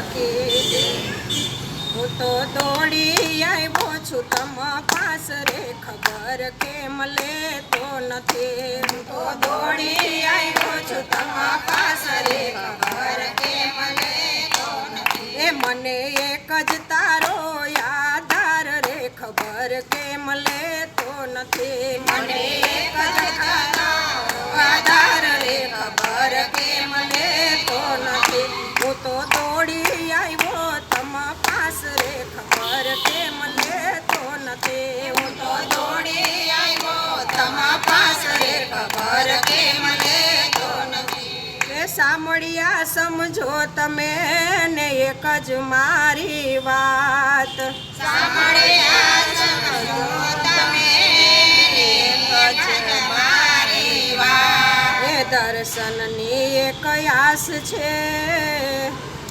કી હું તો દોડી આવ્યો છું તમ પાસ રે ખબર કેમ લેતો નથી હું તો દોડી આવ્યો છું તમ પાસ રે ખબર કેમ લેતો નથી એ મને એક જ તારો આધાર રે ખબર કેમ લેતો નથી મને એક જ તારો આધાર રે ખબર કેમ લેતો નથી હું તો દોડી આવ્યો તમ પાસ રે ખબર કેમ લેતો નથી હું તો દોડી આવ્યો તમ પાસ રે ખબર કેમ લેતો નથી એ સાંભળ્યા સમજો તમે ને એક જ મારી વાત સાંભળ્યા સમજો તમે એક જ મારી વાત એ દર્શનની એક આસ છે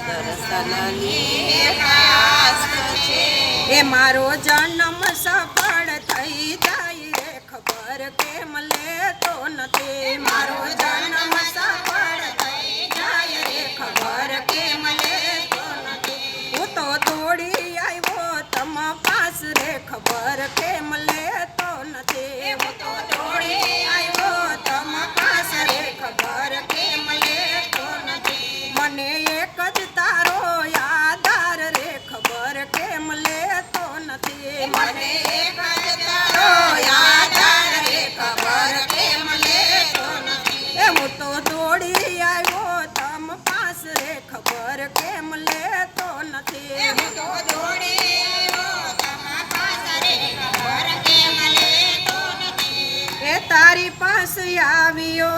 દર્શનની એક આસ છે એ મારો જન્મ સફળ થઈ જાય રે ખબર કેમ લેતો નથી મારો જન્મ સફળ થઈ જાય રે ખબર કેમ લેતો નથી હું તો દોડી આવ્યો તમ પાસ રે ખબર કેમ લેતો નથી હું તો દોડી આવ્યો તમ પાસ રે ખબર કેમ લેતો નથી મને એક જ તારો આધાર રે ખબર કેમ લેતો નથી મને એક જ તારો આધાર રે ખબર કેમ લેતો નથી એ હું તો દોડી આવ્યો તમ પાસ રે ખબર કેમ લેતો નથી હું તો દોડી આવ્યો તમ પાસ રે ખબર કેમ લેતો નથી એ તારી પાસે આવ્યો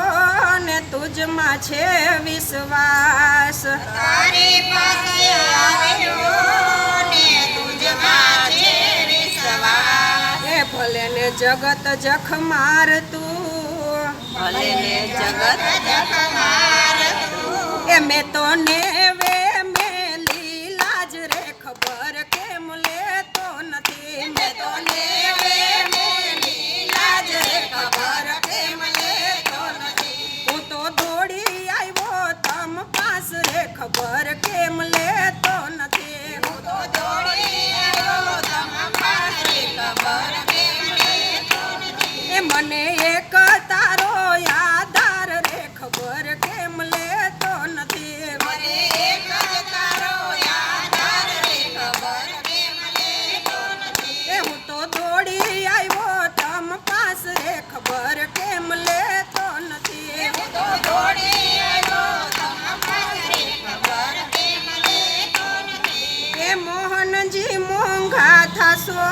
ને તુજમાં છે વિશ્વાસ તારી પાસે આવ્યો ને તુજમાં છે વિશ્વાસ એ ભલે ને જગત જખ મારતું ભલે ને જગત જખ મારતું એ મેં તો નેવે મેલી લાજ રે ખબર કેમ લેતો નથી મેં તો નેવે મેલી લાજ રે ખબર કેમ લેતો નથી હું તો દોડી આવ્યો તમ પાસ રે ખબર કેમ લેતો નથી હું તો દોડી આવ્યો તમ પાસ રે ખબર કેમ લેતો નથી એ મને એક તારો આધાર રે ખબર કેમ લેતો નથી મને એક તારો આધાર રે ખબર કેમ લેતો નથી એ હું તો દોડી આવ્યો તમ પાસ રે ખબર કેમ લેતો નથી હું તો દોડી આવ્યો તમ પાસ રે ખબર કેમ લેતો નથી એ મોહનજી મોંઘા થશો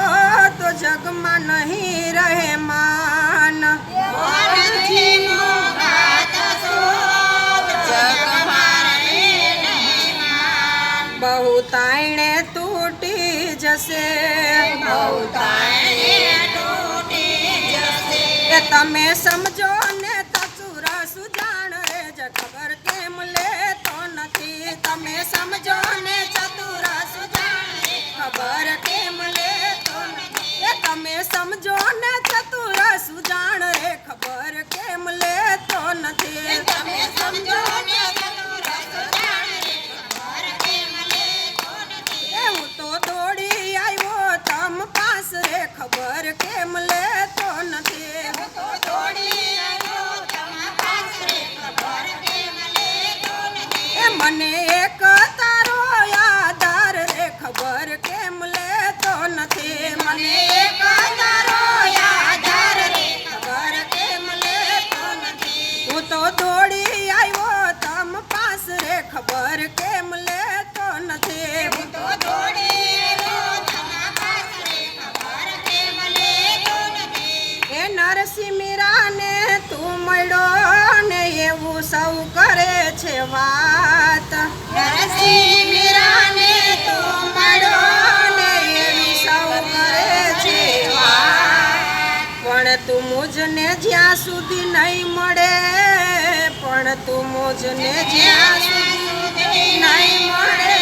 તો જગમાં નહીં રહે માન મોહનજી મોંઘા થશો તો જગમાં નહીં માન બહુ તાણે તૂટી જશે બહુ તાણે તૂટી જશે એ તમે સમજો ને તસુર સુજાણ રે જ ખબર કેમ લેતો નથી તમે સમજો ને ચતુર સુજાણ રે ખબર કેમ લેતો નથી એ તમે સમજો ને ચતુર સુજાણ રે ખબર કેમ લેતો નથી તમે સમજો ને ચતુર સુજાણ રે ખબર કેમ લેતો નથી એ હું તો દોડી આવ્યો તમ પાસ રે ખબર કેમ લેતો નથી હું તો દોડી આવ્યો તમ પાસ રે ખબર કેમ લેતો નથી એ મને એક તારો આધાર રે ખબર કેમ લેતો નથી મને એક તારો આધાર રે ખબર કેમ લેતો નથી હું તો દોડી આવ્યો તમ પાસ રે ખબર કેમ લેતો નથી હું તો દોડી આવ્યો તમ પાસ રે ખબર કેમ લેતો નથી એ નરસિંહ મીરાને તું મળ્યો ને એવું સૌ કરે છે વાત નરસિંહ મીરાને તું મળ્યો ને એવી સૌ કરે છે વાત પણ તું મુજને જ્યાં સુધી નહીં મળે પણ તું મુજને જ્યાં સુધી નહીં મળે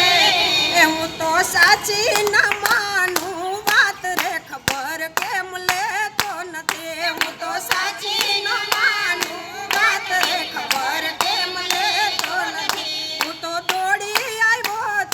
એ હું તો સાચી ન માનું વાત રે ખબર કેમ લેતો નથી હું તો સાચી ન માનું વાત રે ખબર કેમ લેતો નથી હું તો દોડી આવ્યો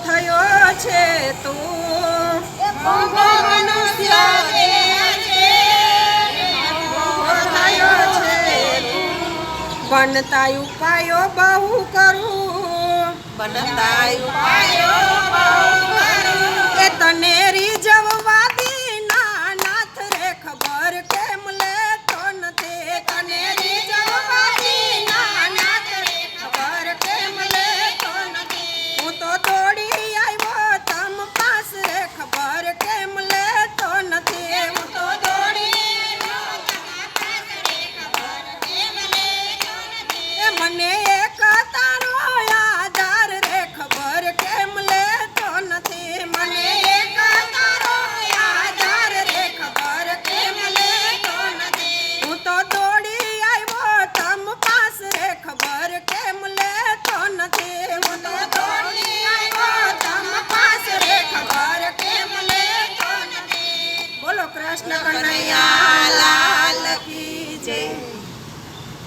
થયો છે તું મોંઘો મનુષ્ય દેહ છે, મોંઘો થયો છે તું. બનતા ઉપાયો બહુ કરું બનતા ઉપાયો બહુ કરું. એ તને